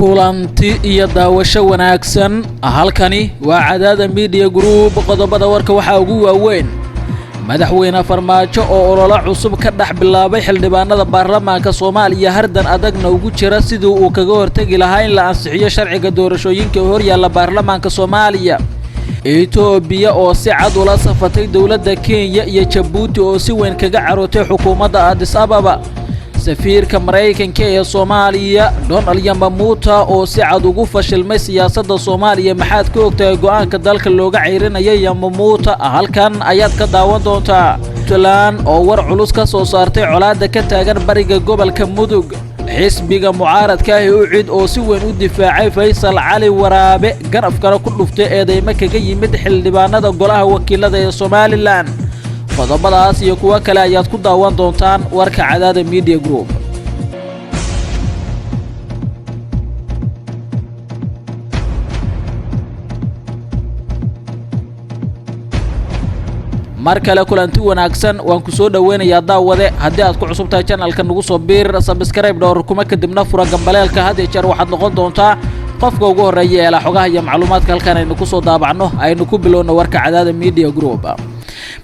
kulanti iyo daawasho wanaagsan halkani waa Cadaada Media Group qodobada warka waxa ugu waaweyn madaxweyne Farmajo oo olole cusub ka dhax bilaabay xildhibaanada baarlamaanka Soomaaliya hardan adagna ugu jira sidii uu kaga hortagi lahaa in la ansixiyo sharciga doorashooyinka hor yaalla baarlamaanka Soomaaliya Itoobiya oo si cad ula safatay dawladda Kenya iyo Djibouti oo si weyn kaga carootay xukuumadda Addis Ababa safiirka Mareykanka ee Soomaaliya Donald Yamamuta oo si cad ugu fashilmay siyaasadda Soomaaliya maxaad ka ogtahay go'aanka dalka looga ceyrinayay Yamamuta halkan ayaad ka daawan doontaa Tulaan oo war culus ka soo saartay colaadda ka taagan bariga gobolka Mudug xisbiga mucaaradka ah oo cid oo si weyn u difaacay Faysal cali waraabe garafkana ku dhuftay eedeymo kaga yimid xildhibaanada golaha wakiilada ee Somaliland qodobadaas iyo kuwa kale ayaad ku daawan doontaan warka Cadaada Media Group markale kulanti wanaagsan waan ku soo dhaweynayaa daawade haddii aad ku cusub tahay channelka nagu soo biir subscribe dhowr kuma kadibna fura gambaleelka had iyo jeer waxaad noqon doontaa qofka ugu horeeya ee la xogaha iyo macluumaadka halkan aynu ku soo daabacno aynu ku bilowno warka Cadaada Media Group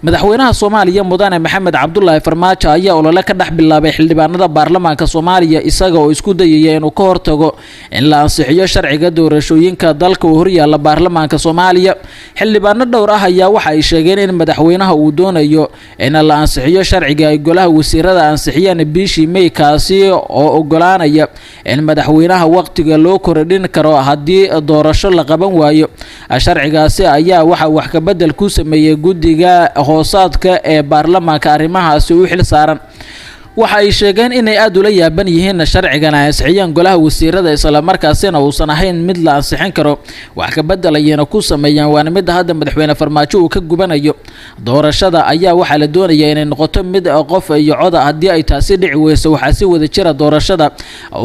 madaxweynaha Soomaaliya mudane Maxamed Cabdullaahi Farmaajo ayaa olole ka dhax bilaabay xildhibaanada baarlamaanka Soomaaliya isaga oo isku dayay inuu ka hortago in la ansixiyo sharciga doorashooyinka dalka oo hor yaalla baarlamaanka Soomaaliya xildhibaano dhowr ah ayaa waxa ay sheegeen in madaxweynaha uu doonayo in la ansixiyo sharciga ay golaha wasiirada ansixiyaan bishii May kaasi oo ogolaanaya in madaxweynaha waqtiga loo kordhin karo haddii doorasho la qaban waayo sharcigaasi ayaa waxa wax ka bedel ku sameeyay guddiga hoosaadka ee baarlamaanka arrimahaasi u xil saaran waxa ay sheegeen inay aad ula yaaban yihiin sharcigan ay ansixiyaan golaha wasiirada isla markaasina uusan ahayn mid la ansixin karo wax ka bedelayna ku sameeyaan waana mid hadda madaxweyne Farmaajo uu ka gubanayo doorashada ayaa waxa la doonayaa inay noqoto mid qof iyo cod haddii ay taasi dhici weyso waxa si wada jira doorashada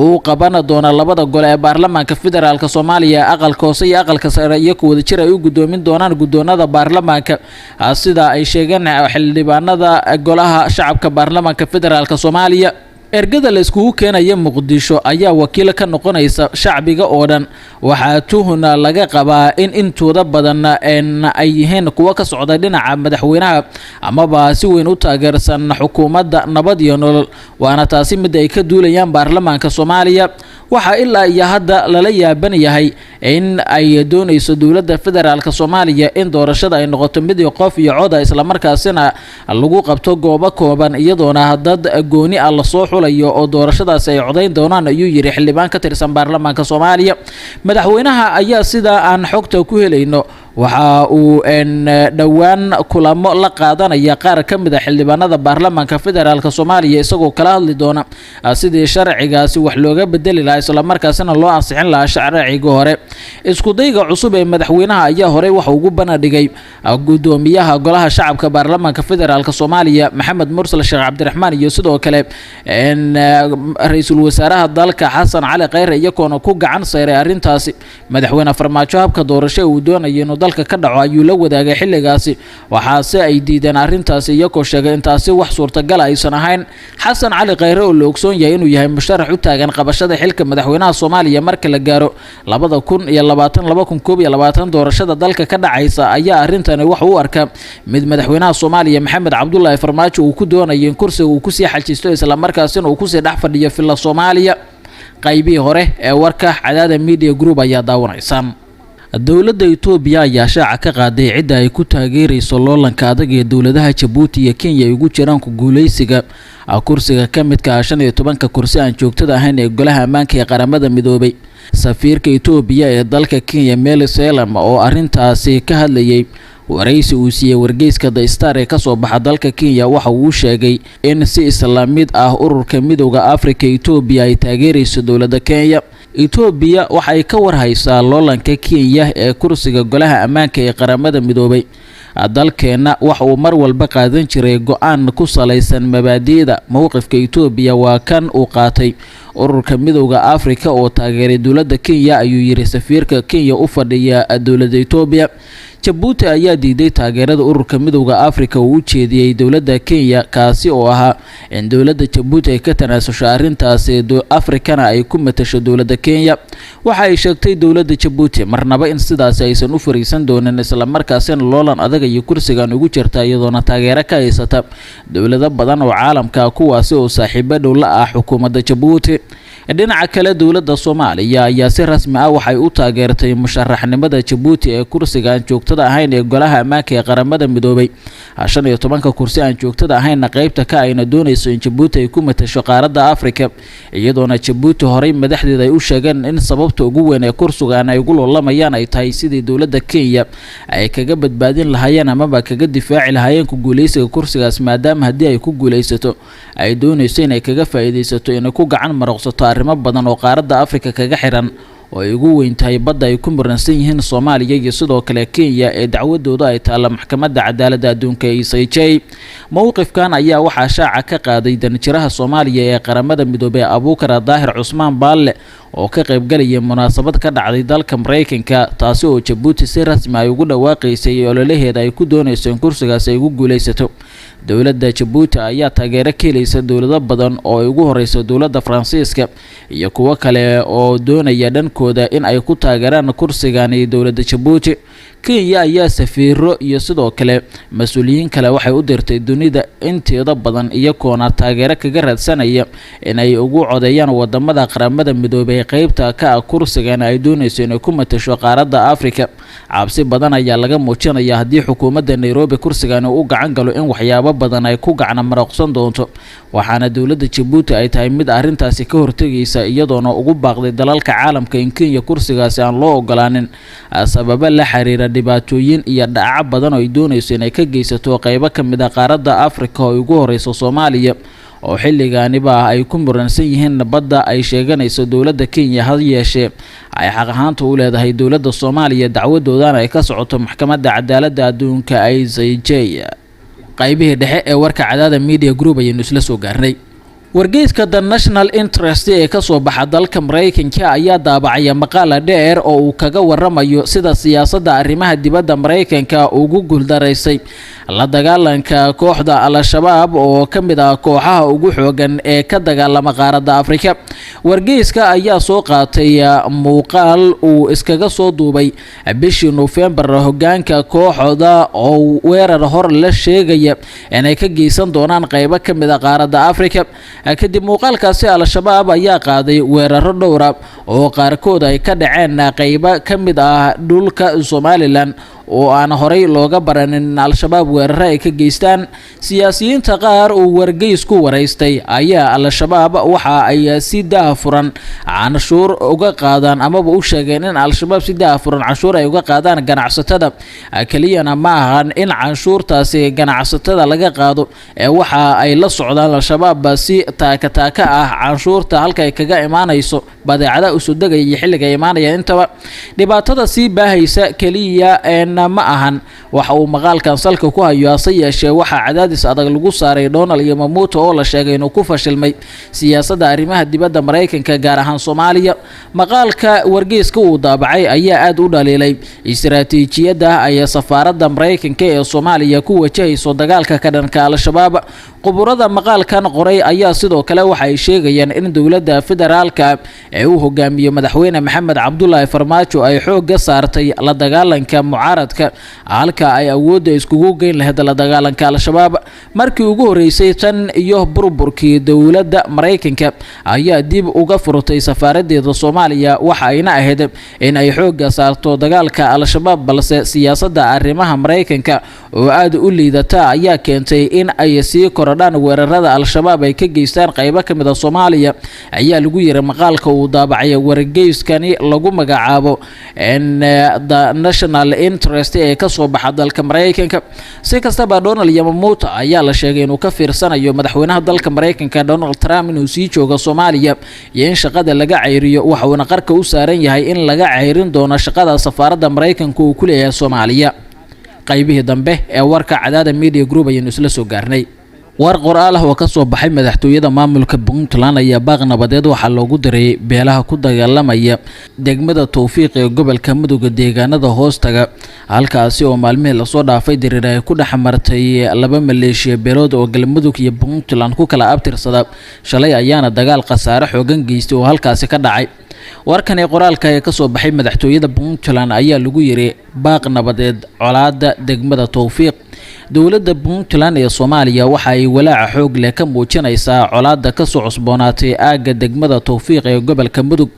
uu qaban doona labada gole ee baarlamaanka federaalka Soomaaliya aqalka hoose iyo aqalka sare iyo ku wada jira ay u gudoomin doonaan gudoonada baarlamaanka sida ay sheegeen xildhibaanada golaha shacabka baarlamaanka federaalka Soomaaliya ergada la isku keenaya Muqdisho ayaa wakiil ka noqonaysa shacbiga oo dhan waxa tuhuna laga qabaa in intooda badan ay yihiin kuwa ka socda dhinaca madaxweynaha ama ba si weyn u taageersan xukuumadda nabad iyo nolol waana taasi mid ay ka duulayaan baarlamaanka Soomaaliya waxa ilaa iyo hadda lala yaaban yahay in ay doonayso dawladda federaalka Soomaaliya in doorashada ay noqoto mid qof iyo cod isla markaasina lagu qabto goobo kooban iyadoona dad gooni ah la soo oo doorashadaas ay codeyn doonaan ayuu yiri xildhibaan ka tirsan baarlamaanka Soomaaliya madaxweynaha ayaa sida aan xogta ku helayno waxa uu dhawaan kulamo la qaadanaya qaar ka mid ah xildhibaanada baarlamaanka federaalka Soomaaliya isagoo kala hadli doona sidii sharcigaasi wax looga bedeli lahaa isla markaasina loo ansixin lahaa sharciga hore isku dayga cusub ee madaxweynaha ayaa hore waxa ugu banadhigay gudoomiyaha golaha shacabka baarlamaanka federaalka Soomaaliya Maxamed Mursal Sheekh Cabdiraxmaan iyo sidoo kale ra'iisul wasaaraha dalka Xasan Cali Khayre iyagoona ku gacan saaray arintaasi madaxweyne Farmaajo habka doorasho uu doonayo inuu dalka ka dhaco ayuu la wadaagay xilligaasi waxaase ay diideen arintaasi iyagoo sheegay intaasi wax suurtagal aysan ahayn Xasan Cali Khayre oo la ogsoon yahay inuu yahay musharax u taagan qabashada xilka madaxweynaha Soomaaliya marka la gaaro 2020 doorashada dalka ka dhacaysa ayaa arintani wax uu arkaa mid madaxweynaha Soomaaliya Maxamed Cabdullaahi Farmaajo uu ku doonayo in kursiga uu ku sii xajisto isla markaasina uu ku sii dhax fadhiyo filla Soomaaliya qaybii hore ee warka Cadaada Media Group ayaa daawanaysan dawladda Itoobiya ayaa shaaca ka qaaday cidda ay ku taageerayso loolanka adag ee dawladaha Djibouti iyo Kenya ay ugu jiraan ku guuleysiga kursiga ka midka 15 kursi aan joogtada ahayn ee golaha ammaanka ee qaramada midoobay safiirka Itoobiya ee dalka Kenya Faysal oo arintaasi ka hadlayay waraysi uu siiyay wargeyska The Star ee ka soo baxa dalka Kenya waxa uu sheegay in si islaamid ah ururka midowga Afrika Itoobiya ay taageerayso dawladda Kenya Itoobiya waxa ay ka warhaysaa loolanka Kenya ee kursiga golaha ammaanka ee qaramada midoobay dalkeena waxa uu mar walba qaadan jiray go'aan ku salaysan mabaadi'da mowqifka Itoobiya waa kan uu qaatay ururka midowga Afrika oo taageeray dawladda Kenya ayuu yiri safiirka Kenya u fadhiya dawladda Itoobiya Jabuuti ayaa diiday taageerada ururka midowga Afrika oo u jeediyay dowladda Kenya kaasi oo ahaa in dowladda Jabuuti ay ka tanaasusho arrintaas Afrikana ay ku matasho dowladda Kenya. Waxa ay sheegtay dowladda Jabuuti marnaba in sidaas aysan u fariisan doonin isla markaasina loolan adag iyo kursigan ugu jirta iyadoona taageero ka haysata dowlado badan oo caalamka kuwaasi oo saaxiibo dhow la ah xukuumadda Jabuuti. dhinaca kale dowladda Soomaaliya ayaa si rasmi ah waxay u taageertay musharaxnimada Jabuuti ee kursiga aan joogtada ahayn ee golaha ammaanka ee qaramada midoobay 15 kursi aan joogtada ahayn qaybta ka ayna doonayso in Jabuuti ay ku matasho qaaradda Afrika iyadoona Jabuuti horay madaxdeeda ay u sheegeen in sababta ugu weyn ee kursigan ay ugu loolamayaan ay tahay sidii dowladda Kenya ay kaga badbaadin lahaayeen ama kaga difaaci lahaayeen ku guuleysiga kursigaas maadaama hadii ay ku guuleysato ay doonayso in ay kaga faa'iideysato in ku gacan maraqsato arrimo badan oo qaaradda Afrika kaga xiran oo ay ugu weyn tahay badda ay ku muransan yihiin Soomaaliya iyo sidoo kale Kenya ee dacwadooda ay taala maxkamadda cadaaladda adduunka ee ICJ. Mowqifkan ayaa waxaa shaaca ka qaaday danjiraha Soomaaliya ee qaramada midoobay Abuukar Daahir Cusmaan Baalle oo ka qayb galaya munaasabad ka dhacday dalka Mareykanka taasi oo Jabuuti si rasmi ah ugu dhawaaqaysay ololaheeda ay ku doonayso in kursigaas ay ugu guuleysato. dowladda Jabuuti ayaa taageero ka helaysa dowlado badan oo ay ugu horeyso dowladda Faransiiska iyo kuwa kale oo doonaya dhankooda in ay ku taageeraan kursigan ee dowladda Jabuuti. Kenya ayaa safiiro iyo sidoo kale mas'uuliyiin kale waxay u dirtay dunida inteeda badan iyagoona taageero kaga raadsanaya in ay ugu codeeyaan wadamada qaramada midoobay qaybta ka kursigan ay doonayso in ay ku matasho qaaradda Afrika. cabsi badan ayaa laga muujinayaa haddii xukuumadda Nairobi kursigan uu gacan galo in waxyaabo badan ay ku gacan maraqsan doonto waxaana dowladda Jabuuti ay tahay mid arrintaasi ka hortagaysa iyadoona ugu baaqday dalalka caalamka in Kenya kursigaasi aan loo ogolaanin sababa la xiriira dhibaatooyin iyo dhaca badan oo ay doonayso in ay ka geysato qaybo ka mid ah qaaradda Afrika oo ugu horeyso Soomaaliya oo xilligaaniba ay ku muransan yihiin badda ay sheeganayso dowladda Kenya had yeeshee ay xaq ahaanta u leedahay dowladda Soomaaliya dacwadoodana ay ka socoto maxkamadda cadaaladda adduunka ICJ. qaybihii dhexe ee warka Cadaada Media Group ayaynu isla soo gaarnay. wargeyska The National Interest ee ka soo baxa dalka Mareykanka ayaa daabacaya maqaal dheer oo uu kaga waramayo sida siyaasadda arrimaha dibadda Mareykanka ugu guuldareysay la dagaalanka kooxda Al-Shabaab oo ka mid ah kooxaha ugu xoogan ee ka dagaalama qaaradda Afrika. wargeyska ayaa soo qaatay muuqaal uu iskaga soo duubay bishii November hoggaanka kooxda oo weerar hor la sheegaya inay ka geysan doonaan qaybo ka mid ah qaaradda Afrika. kadib muuqaalkaasi Al-Shabaab ayaa qaaday weeraro dhowr ah oo qaarkood ay ka dhaceen qaybo ka mid ah dhulka Somaliland oo aan horay looga baranin Al-Shabaab weeraro ay ka geystaan. siyaasiyiinta qaar oo wargeysku wareystay ayaa Al-Shabaab waxa ay si daafuran canshuur uga qaadaan ama u sheegeen in Al-Shabaab si daafuran canshuur ay uga qaadaan ganacsatada kaliyana ma ahan in canshuurtaasi ganacsatada laga qaado ee waxa ay la socdaan Al-Shabaab si taaka ah canshuurta halka ay kaga imaanayso badeecada usoo degaya xilliga imaanaya intaba dhibaatada si baahaysa kaliya ma ahan waxa uu maqaalkan salka ku hayo asay yeeshee waxa cadaadis adag lagu saaray Donald iyo Mamuto oo la sheegay inuu ku fashilmay siyaasadda arrimaha dibadda Mareykanka gaar ahaan Soomaaliya. maqaalka wargeyska uu daabacay ayaa aad u dhaliilay istiraatiijiyadda ay safaaradda Mareykanka ee Soomaaliya ku wajahayso dagaalka ka dhanka Al-Shabaab. quburada maqaalkan qoray ayaa sidoo kale waxa ay sheegayaan in dowladda federaalka ee uu hogaamiyo madaxweyne Maxamed Cabdullaahi Farmajo ay xoog saartay la dagaalanka mucaaradka halka ay awoodda iskugu geyn lahayd la dagaalanka Al-Shabaab. markii ugu horeysay tan iyo burburkii dowladda Mareykanka ayaa dib uga furtay safaaradeeda Soomaaliya waxa ayna ahayd in ay xoog saarto dagaalka Al-Shabaab balse siyaasadda arrimaha Mareykanka oo aad u liidata ayaa keentay in ay sii korodhaan weerarada Al-Shabaab ay ka geystaan qaybo ka mid ah Soomaaliya ayaa lagu yiri maqaalka uu daabacay wargeyskani lagu magacaabo The National Interest ee ka soo baxa dalka Mareykanka. si kastaba Donald Mamuto ayaa la sheegay inuu ka fiirsanayo madaxweynaha dalka Mareykanka Donald Trump inuu sii joogo Soomaaliya iyo in shaqada laga ceyriyo waxa uu qarka u saaran yahay in laga ceyrin doono shaqada safaaradda Mareykanka uu ku leeyahay Soomaaliya. qaybihii dambe ee warka Cadaada Media Group ayaynu isla soo gaarnay. war qoraal ah oo ka soo baxay madaxtooyada maamulka Puntland ayaa baaq nabadeed waxa loogu diray beelaha ku dagaalamaya degmada Tawfiiq ee gobolka Mudug deegaanada hoostaga halkaasi oo maalmihii lasoo dhaafay diriir ay ku dhex martay laba maleeshiya beelood oo galmudug iyo puntland ku kala abtirsada shalay ayaana dagaal khasaare xoogan geystay oo halkaasi ka dhacay warkan ee qoraalka ee ka soo baxay madaxtooyada puntland ayaa lagu yiri baaq nabadeed colaada degmada tawfiiq dowladda puntland ee Soomaaliya waxa ay walaac xoog leh ka muujinaysaa colaada ka soo cusboonaatay aaga degmada tawfiiq ee gobolka mudug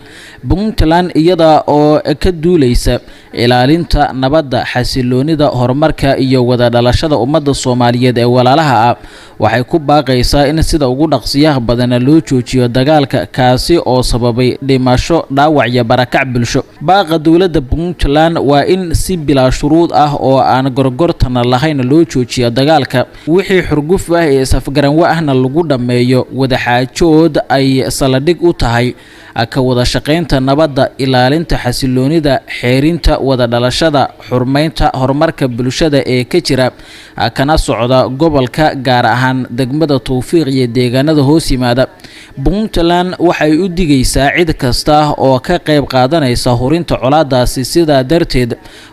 puntland iyada oo ka duuleysa ilaalinta nabadda xasiloonida horumarka iyo wada dhalashada ummadda Soomaaliyeed ee walaalaha ah waxay ku baaqaysaa in sida ugu dhaqsiyaha badan loo joojiyo dagaalka kaasi oo sababay dhimasho dhaawac iyo barakac bulsho baaqa dowladda puntland waa in si bilaa shuruud ah oo aan gorgortan lahayn loo joojiyo dagaalka wixii xurguf ah ee safgaran ahna lagu dhameeyo wada xaajood ay saladhig u tahay ka wada shaqeynta nabadda ilaalinta xasiloonida xeerinta wada dhalashada xurmeynta horumarka bulshada ee ka jira kana socda gobolka gaar ahaan degmada tawfiiq iyo deegaanada hoos yimaada puntland waxay u digaysaa cid kasta oo ka qayb qaadanaysa horinta colaadaasi sidaa darteed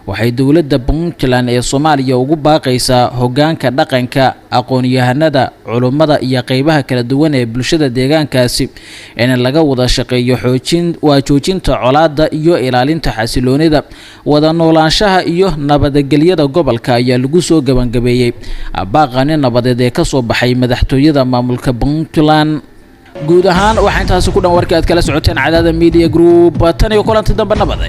waxay dowladda puntland ee Soomaaliya ugu baaqaysaa hoggaanka dhaqanka aqoon-yahanada culimada iyo qaybaha kala duwan ee bulshada deegaankaasi in laga wada shaqeeyo joojinta colaada iyo ilaalinta xasiloonida wada noolaanshaha iyo nabadgelyada gobolka ayaa lagu soo gabangabeeyay baaqani nabadeed ee ka soo baxay madaxtooyada maamulka puntland guud ahaan waxa intaas ku dhan warkii aad kala socoteen Cadaada Media Group tan iyo kulanti dambe nabad